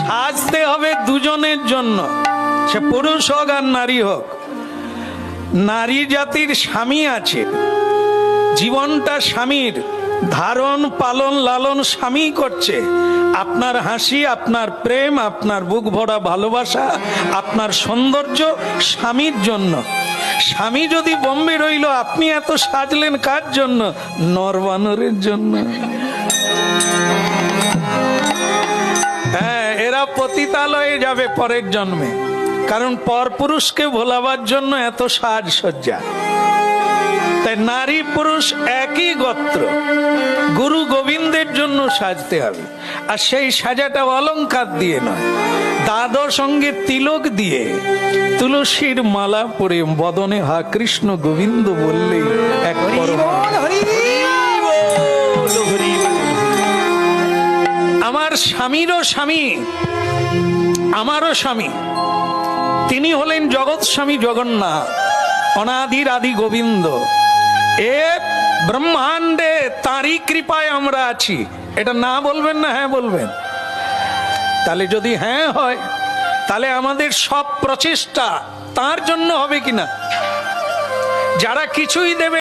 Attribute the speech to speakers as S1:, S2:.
S1: সাজতে হবে দুজনের জন্য, সে পুরুষ হোক আর নারী হোক। নারী জাতির স্বামী আছে, জীবনটা স্বামীর, ধারণ পালন লালন স্বামী করছে। আপনার হাসি, আপনার প্রেম, আপনার বুক ভরা ভালোবাসা, আপনার সৌন্দর্য স্বামীর জন্য। স্বামী যদি বোম্বে রইল, আপনি এত সাজলেন কার জন্য? নরবানরের জন্য। হ্যাঁ, এরা পতিতালয়ে যাবে পরের জন্মে, কারণ পরপুরুষকে ভোলাবার জন্য এত সাজসজ্জা। তাই নারী পুরুষ একই গোত্র, গুরু গোবিন্দের জন্য সাজতে হবে। আর সেই সাজাটা অলংকার দিয়ে নয়, দ্বাদশ অঙ্গে তিলক দিয়ে, তুলসীর মালা পরে বদনে হা কৃষ্ণ গোবিন্দ বললেই এক আমার স্বামীরও স্বামী, আমারও স্বামী, তিনি হলেন জগৎ স্বামী জগন্নাথ, অনাদির আদি গোবিন্দ। এ ব্রহ্মাণ্ডে তাঁরই কৃপায় আমরা আছি। এটা না বলবেন না হ্যাঁ বলবেন? তাহলে যদি হ্যাঁ হয়, তাহলে আমাদের সব প্রচেষ্টা তার জন্য হবে কিনা? যারা কিছুই দেবে